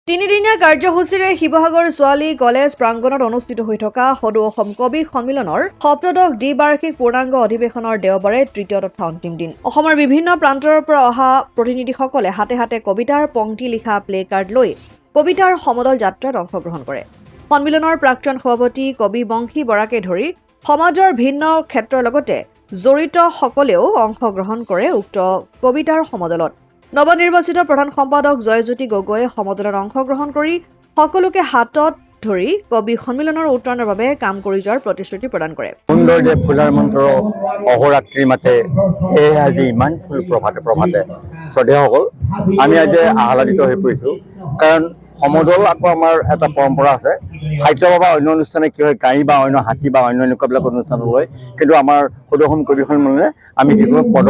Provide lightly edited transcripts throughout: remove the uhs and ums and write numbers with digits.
তিনিদিনীয়া কাৰ্যসূচীৰে শিৱসাগৰ ছোৱালী কলেজ প্ৰাংগণত অনুষ্ঠিত হৈ থকা সদৌ অসম কবি সন্মিলনৰ সপ্তদশ দ্বিবাৰ্ষিক পূৰ্ণাংগ অধিৱেশনৰ দেওবাৰে তৃতীয় তথা অন্তিম দিন। অসমৰ বিভিন্ন প্ৰান্তৰ পৰা অহা প্ৰতিনিধিসকলে হাতে হাতে কবিতাৰ পংক্তি লিখা প্লে কাৰ্ড লৈ কবিতাৰ সমদল যাত্ৰাত অংশগ্ৰহণ কৰে। সন্মিলনৰ প্ৰাক্তন সভাপতি কবি বংশী বৰাকে ধৰি সমাজৰ ভিন্ন ক্ষেত্ৰৰ লগতে জড়িত সকলেও অংশগ্ৰহণ কৰে উক্ত কবিতাৰ সমদলত। নৱনিৰ্বাচিত প্ৰধান সম্পাদক জয়জ্যোতি গগৈয়ে সমদলত অংশগ্ৰহণ কৰি সকলোকে হাতত ধৰি কবি সন্মিলনৰ উত্তৰণৰ বাবে কাম কৰি যোৱাৰ প্ৰতিশ্ৰুতি প্ৰদান কৰে। সুন্দৰ যে ফুলাৰ মন্ত্ৰ অহৰাত্ৰি মাতে সেয়ে আজি ইমান ফুল প্ৰভাতে প্ৰভাতে শ্ৰদ্ধেয়সকল, আমি আজি আহ্লাদিত হৈ পৰিছোঁ। কাৰণ সমদল আকৌ আমাৰ এটা পৰম্পৰা আছে। সাহিত্য বা অন্য অনুষ্ঠানে কি হয়, গাড়ী বা অন্য হাতী বা অন্য এনেকুৱাবিলাক অনুষ্ঠান হয়, কিন্তু আমাৰ সদৌ অসম কবি সন্মিলনে আমি যিকোনো পদ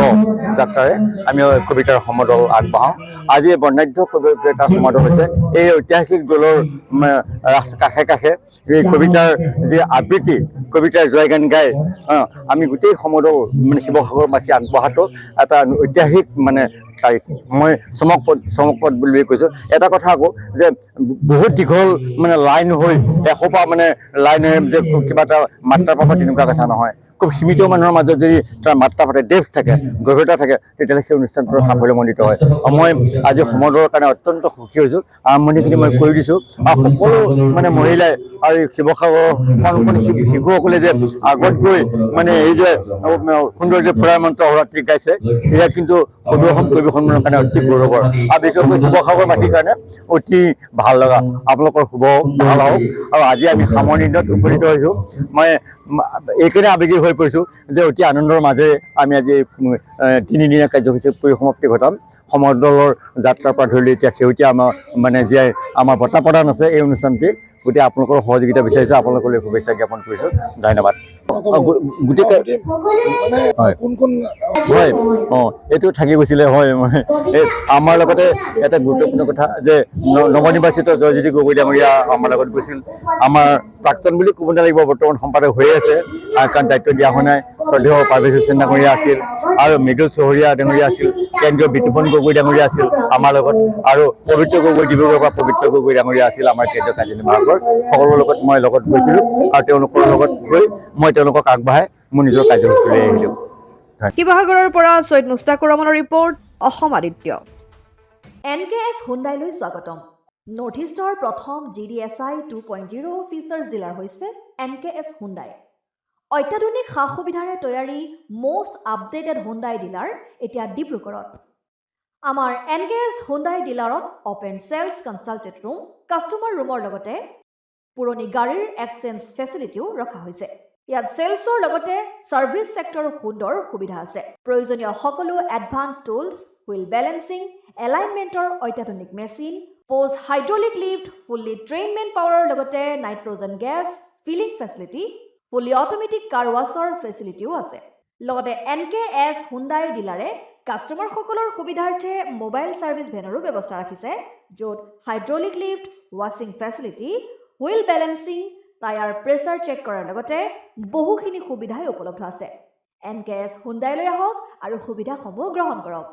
যাত্ৰাৰে আমি কবিতাৰ সমদল আগবঢ়াওঁ। আজি বৰ্ণাঢ্য কবিতাৰ সমাদল হৈছে এই ঐতিহাসিক দলৰ কাষে কাষে এই কবিতাৰ যি আবৃত্তি, কবিতাৰ জয়গান গাই আমি গোটেই সমদল শিৱসাগৰবাসী আগবঢ়াটো এটা ঐতিহাসিক তাৰিখ। মই চমকপদ বুলি কৈছোঁ। এটা কথা আকৌ যে বহুত দীঘল লাইন হৈ এসোপা লাইনেৰে যে কিবা এটা মাত্ৰা পাব তেনেকুৱা কথা নহয়। খুব সীমিত মানুহৰ মাজত যদি তাৰ মাত্ৰা পাতে, ডেপ্থ থাকে, গভীৰতা থাকে, তেতিয়াহ'লে সেই অনুষ্ঠানটোৰ সাফল্যমণ্ডিত হয়। মই আজি সমদলৰ কাৰণে অত্যন্ত সুখী হৈছোঁ। আৰম্ভণিখিনি মই কৰি দিছোঁ আৰু সকলো মহিলাই আৰু শিৱসাগৰৰ কণ শিশুসকলে যে আগত গৈ এই যে সুন্দৰ যে ফুলাৰ মন্ত্ৰ অহৰাত্ৰি গাইছে, এয়া কিন্তু সদৌ অসম কবি সন্মিলনৰ কাৰণে অতি গৌৰৱৰ আৰু বিশেষকৈ শিৱসাগৰবাসীৰ কাৰণে অতি ভাল লগা। আপোনালোকৰ শুভ ভাল হওক। আৰু আজি আমি সামৰণি দিনত উপনীত হৈছোঁ। মই এইকাৰণে আৱেগিক হৈ পৰিছোঁ যে অতি আনন্দৰ মাজেৰে আমি আজি তিনিদিনীয়া কাৰ্যসূচীৰ পৰিসমাপ্তি ঘটাম। সমদলৰ যাত্ৰাৰ পৰা ধৰি এতিয়া শেহতীয়া আমাৰ জীয়াই আমাৰ বঁটা প্ৰদান আছে এই অনুষ্ঠানটি। গতিকে আপোনালোকৰ সহযোগিতা বিচাৰিছোঁ, আপোনালোকলৈ শুভেচ্ছা জ্ঞাপন কৰিছোঁ। ধন্যবাদ। গোটেই হয় এইটো থাকি গৈছিলে হয়। আমাৰ লগতে এটা গুৰুত্বপূৰ্ণ কথা যে নৱনিৰ্বাচিত জয়জ্যোতি গগৈ ডাঙৰীয়া আমাৰ লগত গৈছিল। আমাৰ প্ৰাক্তন বুলি ক'ব নালাগিব, বৰ্তমান সম্পাদক হৈ আছে, কাৰণ দায়িত্ব দিয়া হোৱা নাই। শ্ৰদ্ধেয় পাৰ্ভেজ হুছেইন ডাঙৰীয়া আছিল আৰু মৃদুল চহৰীয়া ডাঙৰীয়া আছিল, কেন্দ্ৰীয় বিতুপন গগৈ ডাঙৰীয়া আছিল আমাৰ লগত, আৰু পবিত্ৰ গগৈ ডিব্ৰুগড়ৰ পৰা পবিত্ৰ গগৈ ডাঙৰীয়া আছিল আমাৰ কেন্দ্ৰীয় কাৰ্যনিৰ্বাহকৰ। সকলোৰে লগত মই লগত গৈছিলোঁ আৰু তেওঁলোকৰ লগত গৈ মই তেওঁলোকক আগবঢ়াই মোৰ নিজৰ কাৰ্যসূচীলৈ আহিলোঁ। শিৱসাগৰৰ পৰা চৈয়দ মুস্তাকুৰ ৰহমানৰ ৰিপৰ্ট, অসম আদিত্য। NKS হুণ্ডাইলৈ স্বাগতম। নৰ্থ ইষ্টৰ প্ৰথম GDSI 2.0 ফিচাৰ্ছ ডিলাৰ হৈছে NKS হুণ্ডাই। অত্যাধুনিক সা সুবিধাৰে তৈয়াৰী মষ্ট আপডেটেড হুণ্ডাই ডিলাৰ এতিয়া ডিব্ৰুগড়ত। আমাৰ NKS হুণ্ডাই ডিলাৰত open sales consulted room, customer ৰুমৰ লগতে পুৰণি গাড়ীৰ এক্সচেঞ্জ ফেচিলিটিও ৰখা হৈছে। ইয়াত চেলছৰ লগতে ছাৰ্ভিচ ছেক্টৰৰ সুন্দৰ সুবিধা আছে। প্ৰয়োজনীয় সকলো এডভান্স টুলছ, হুইল বেলেন্সিং, এলাইনমেণ্টৰ অত্যাধুনিক machine, post hydraulic lift, fully ট্ৰেইনমেণ্ট পাৱাৰৰ লগতে nitrogen gas filling facility, fully automatic car ৱাছৰ ফেচিলিটিও আছে। লগতে NKS হুণ্ডাই ডিলাৰে কাষ্টমাৰসকলৰ সুবিধাৰ্থে মোবাইল ছাৰ্ভিচ ভেনৰো ব্যৱস্থা ৰাখিছে, য'ত হাইড্ৰলিক লিফ্ট, ৱাছিং facility, wheel balancing, tyre pressure check কৰাৰ লগতে বহুখিনি সুবিধাই উপলব্ধ আছে। NKS হুণ্ডাইলৈ আহক আৰু সুবিধাসমূহ গ্ৰহণ কৰক।